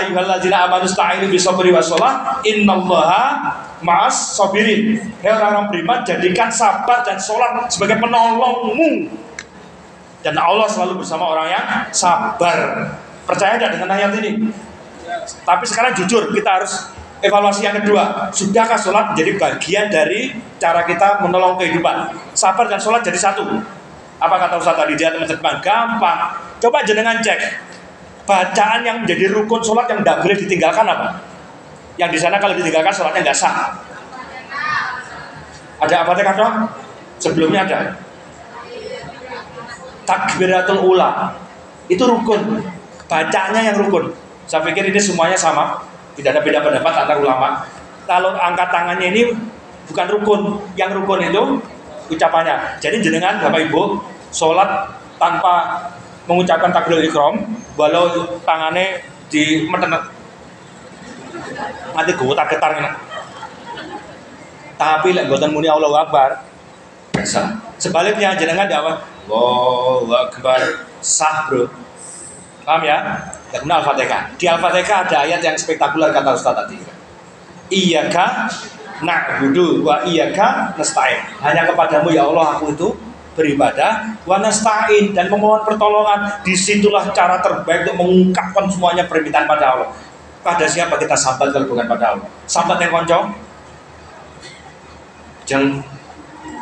ayyuhalladzina amanu sta'inu bisabri wassalah innallaha ma'as sabirin. Hai orang-orang beriman, jadikan sabar dan sholat sebagai penolongmu. Dan Allah selalu bersama orang yang sabar. Percaya tidak dengan ayat ini? Tapi sekarang jujur, kita harus evaluasi yang kedua. Sudahkah sholat menjadi bagian dari cara kita menolong kehidupan? Sabar dan sholat jadi satu. Apa kata Ustaz tadi? Dia teman-teman gampang. Coba jenengan cek. Bacaan yang menjadi rukun sholat yang tidak boleh ditinggalkan apa? Yang di sana kalau ditinggalkan sholatnya nggak sah. Ada apa teh kata? Sebelumnya ada takbiratul ula. Itu rukun. Bacaannya yang rukun. Saya pikir ini semuanya sama. Tidak ada beda pendapat antar ulama. Kalau angkat tangannya ini bukan rukun. Yang rukun itu ucapannya. Jadi jenengan Bapak Ibu sholat tanpa mengucapkan takbiratul ihram, walau tangannya di metenet nanti gue tak getar ini. Tapi lek mboten muni Allahu Akbar bisa. Sebaliknya jenengan dakwah Allahu Akbar sah bro. Paham ya? Ya kenal Al-Fatihah. Di Al-Fatihah ada ayat yang spektakuler kata Ustaz tadi. Iyyaka na'budu wa iyyaka nasta'in. Hanya kepadamu ya Allah aku itu beribadah, wa nasta'in, dan memohon pertolongan. Disitulah cara terbaik untuk mengungkapkan semuanya permintaan pada Allah. Pada siapa kita sambat kalau bukan pada Allah? Sambat yang konco jangan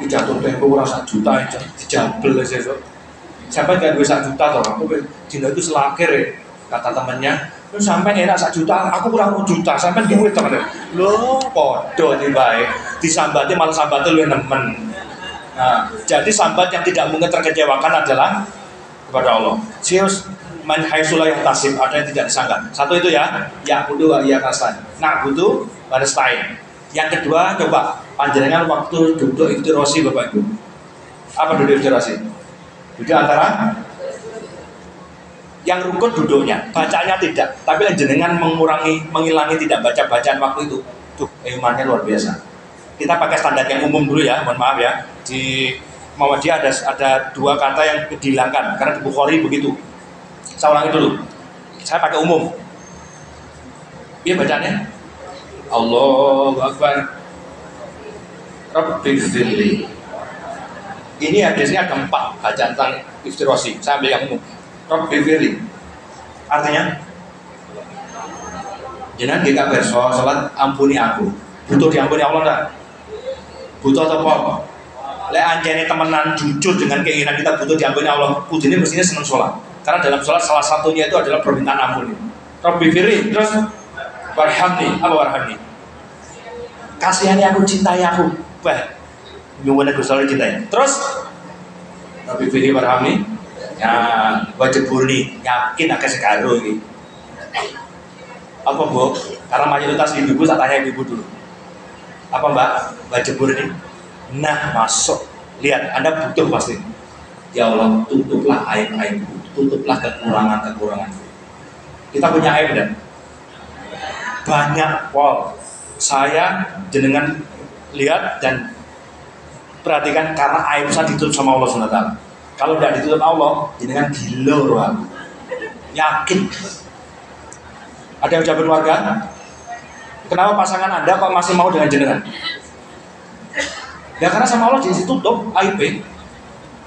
jatuh tempo kurang 1 juta aja dijabel aja. Sampai gak duit 1 juta toh, aku dina itu selakir ya, kata temennya. Terus sampai enak 1 juta, aku kurang 1 juta, sampai duit temen. Loh, podo tiba-tiba disambati malah sambatnya lu nemen. Nah, jadi sambat yang tidak mungkin terkecewakan adalah kepada Allah. Sius man haitsula yang tasib, ada yang tidak disangka. Satu itu ya butuh wa iya kastan. Nah, butuh wa nasta'in. Yang kedua, coba panjenengan waktu duduk iftirasi Bapak Ibu. Apa duduk iftirasi? Duduk antara yang rukun duduknya, bacanya tidak. Tapi jenengan menghilangi tidak baca bacaan waktu itu. Tuh, imannya luar biasa. Kita pakai standar yang umum dulu ya, mohon maaf ya. Di Muhammadiyah ada 2 kata yang dihilangkan karena di Bukhari begitu. Saya ulangi dulu. Saya pakai umum. Iya bacanya. Allahu Akbar. Rabbighfirli. Ini hadisnya ada 4 bacaan tentang iftirasi. Saya ambil yang umum. Rabbighfirli. Artinya jenengan gak berso salat ampuni aku. Butuh diampuni Allah enggak? Butuh atau apa? Lek anjene temenan jujur dengan keinginan kita butuh diampuni Allah, kudune mestinya seneng sholat. Karena dalam sholat salah satunya itu adalah permintaan ampun. Rabbi firli, terus warhamni, apa warhamni? Kasihani aku, cintai aku. Wah, nyuwun Gusti Allah cintai. Terus Rabbi firli warhamni, ya wajib burni, yakin akeh segaro iki. Apa Bu? Karena mayoritas ibu-ibu, tak tanya ibu dulu. Apa Mbak? Wajib burni? Nah, masuk. Lihat, Anda butuh pasti. Ya Allah, tutuplah aib-aibku, tutuplah kekurangan-kekuranganku. Kita punya aib dan banyak. Wow, saya jenengan lihat dan perhatikan karena aib saya ditutup sama Allah SWT. Kalau tidak ditutup Allah, jenengan gila roh. Yakin. Ada yang udah berkeluarga? Kenapa pasangan Anda kok masih mau dengan jenengan? Ya karena sama Allah ditutup aib.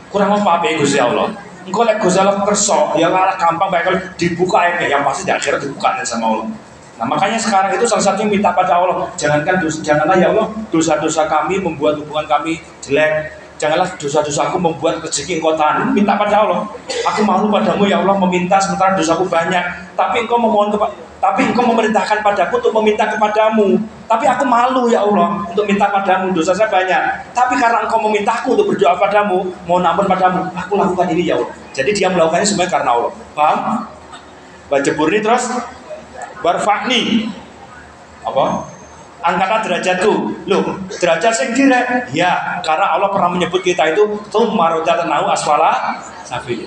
Kurang apa Gusti Allah. Engkau lek Gusti Allah kerso, ya malah gampang baik kalau dibuka aibnya, yang pasti di akhirat dibuka sama Allah. Nah makanya sekarang itu salah satunya minta pada Allah, janganlah ya Allah dosa-dosa kami membuat hubungan kami jelek, janganlah dosa-dosaku membuat rezeki engkau tahan. Minta pada Allah, aku malu padamu ya Allah meminta sementara dosaku banyak, tapi engkau memerintahkan padaku untuk meminta kepadamu. Tapi aku malu ya Allah untuk minta padamu, dosa saya banyak. Tapi karena engkau memintaku untuk berdoa padamu, mohon ampun padamu, aku lakukan ini ya Allah. Jadi dia melakukannya semuanya karena Allah. Paham? Baca burni terus warfa'ni. Apa? Angkatlah derajatku. Loh, derajat sing direk. Ya, karena Allah pernah menyebut kita itu tsumma radadnahu asfala safil.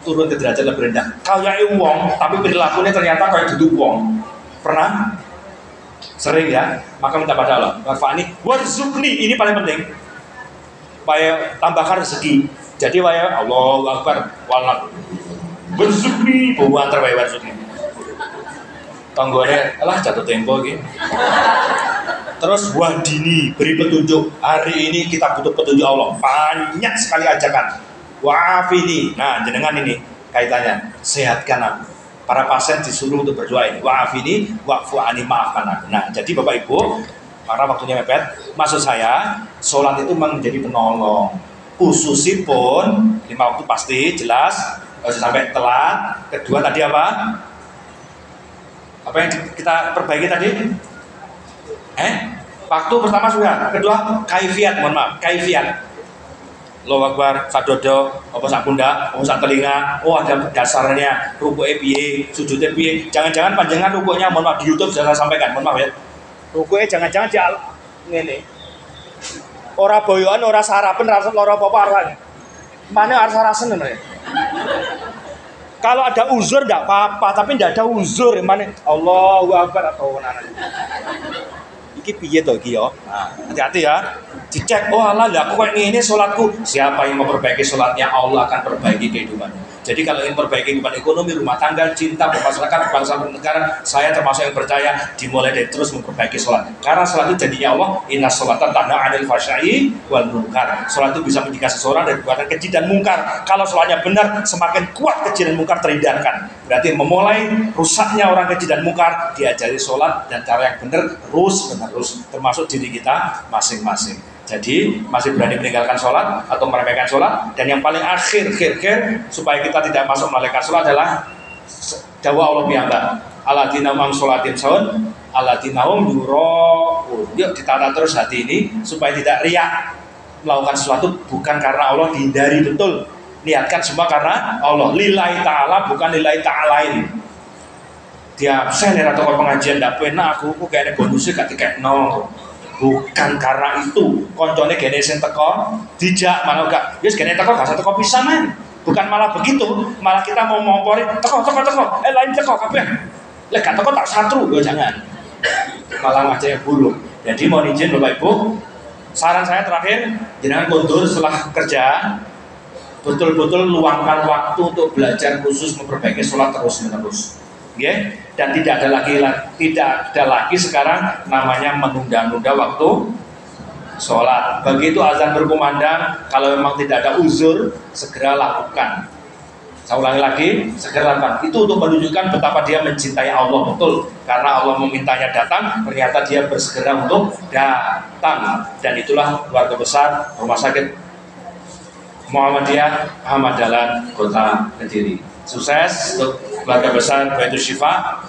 Turun ke derajat lebih rendah. Kayak wong, tapi perilakunya ternyata kayak duduk wong. Pernah? Sering ya, maka minta pada Allah. Warfa'ni, warzuqni, ini paling penting. Supaya tambahkan rezeki. Jadi waya Allahu Akbar, walak. Warzuqni, bawa antar waya warzuqni. Tanggone, alah jatuh tempo gitu. Terus wahdini, beri petunjuk. Hari ini kita butuh petunjuk Allah. Banyak sekali ajakan. Wa'afini, nah jenengan ini kaitannya, sehatkan aku. Para pasien disuruh untuk berdoa ini. Wa'afini, wa'fu'ani, maafkan aku. Nah jadi Bapak Ibu, karena waktunya mepet, maksud saya sholat itu menjadi penolong. Khususipun 5 waktu pasti jelas, harus sampai telat. Kedua tadi apa? Apa yang kita perbaiki tadi? Waktu pertama sudah. Kedua kaifiat, mohon maaf, kaifiat. Allahu Akbar, sadodo, apa sak pundak, apa sak telinga, oh ada dasarnya, rukuknya piye, sujudnya piye. Jangan-jangan panjangan rukuknya, mohon maaf, di YouTube jangan sampaikan, mohon maaf ya. Rukuknya jangan-jangan di ngene. Ora boyoan, ora sarapen, ora apa-apa arane. Mana arsa-rasen ngono ya. Kalau ada uzur enggak apa-apa, tapi enggak ada uzur, mana Allahu Akbar atau anak. Iki piye to iki yo? Nah, hati-hati ya. Dicek, oh Allah, aku kayak ini sholatku. Siapa yang memperbaiki sholatnya, Allah akan perbaiki kehidupannya. Jadi kalau ingin perbaiki kehidupan ekonomi, rumah tangga, cinta, bermasyarakat, bangsa dan negara, saya termasuk yang percaya dimulai dari terus memperbaiki sholat. Karena sholat itu jadinya Allah, inna sholatan tanha 'anil fahsya'i wal munkar. Sholat itu bisa mencegah seseorang dari perbuatan keji dan mungkar. Kalau sholatnya benar, semakin kuat keji dan mungkar terhindarkan. Berarti memulai rusaknya orang keji dan mungkar, diajari sholat dan cara yang benar, terus termasuk diri kita masing-masing. Jadi masih berani meninggalkan sholat atau meremehkan sholat. Dan yang paling akhir supaya kita tidak masuk meremehkan sholat adalah dawa Allah piyambak. Alladzina hum sholatim sahun, alladzina hum yura'un. Yuk ditata terus hati ini supaya tidak riak melakukan sesuatu bukan karena Allah, dihindari betul. Niatkan semua karena Allah. Lillahi ta'ala, bukan lillahi ta'alain. Dia saya nih atau pengajian tidak pernah aku kayaknya bonusnya gak dikek nol. Bukan karena itu koncone gene sing teko dijak malah gak wis gene teko gak teko pisan man. Bukan malah begitu, malah kita mau ngompori teko lain teko kabeh. Lek gak teko tak satru lho, jangan. Malah ngajak buruk. Jadi mohon izin Bapak Ibu, saran saya terakhir, jangan mundur setelah kerja. Betul-betul luangkan waktu untuk belajar khusus memperbaiki sholat terus-menerus. Yeah. Dan tidak ada lagi sekarang namanya menunda-nunda waktu sholat. Begitu azan berkumandang, kalau memang tidak ada uzur, segera lakukan. Saya ulangi lagi, segera lakukan. Itu untuk menunjukkan betapa dia mencintai Allah betul. Karena Allah memintanya datang, ternyata dia bersegera untuk datang. Dan itulah keluarga besar Rumah Sakit Muhammadiyah Ahmad Dahlan Kota Kediri. sukses untuk keluarga besar Baitul Syifa.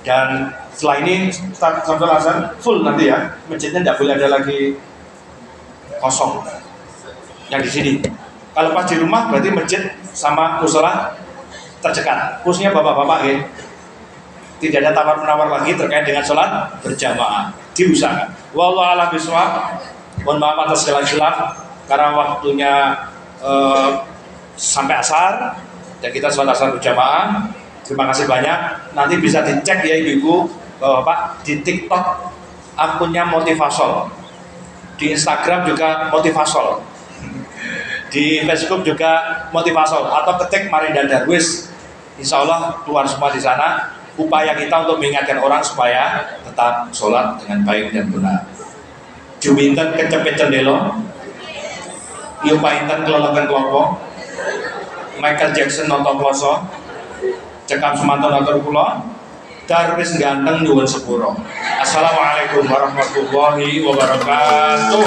Dan setelah ini start sampai azan full nanti ya, masjidnya tidak boleh ada lagi kosong yang di sini. Kalau pas di rumah berarti masjid sama musola tercekat, khususnya bapak-bapak ya. Tidak ada tawar-menawar lagi terkait dengan sholat berjamaah, diusahakan. Wallahu a'lam bishawab. Mohon maaf atas segala khilaf karena waktunya sampai asar dan kita sholat asar berjamaah. Terima kasih banyak. Nanti bisa dicek ya ibu-ibu, bapak di TikTok akunnya Motivasol, di Instagram juga Motivasol, di Facebook juga Motivasol, atau ketik Marinda Darwis. Insya Allah keluar semua di sana. Upaya kita untuk mengingatkan orang supaya tetap sholat dengan baik dan benar. Juminten kecepet cendelo, Yupainten kelolokan kelompok, Michael Jackson nonton kloso, cekap semantan atur kula, Darwis ganteng nyuwun sepuro. Assalamualaikum warahmatullahi wabarakatuh.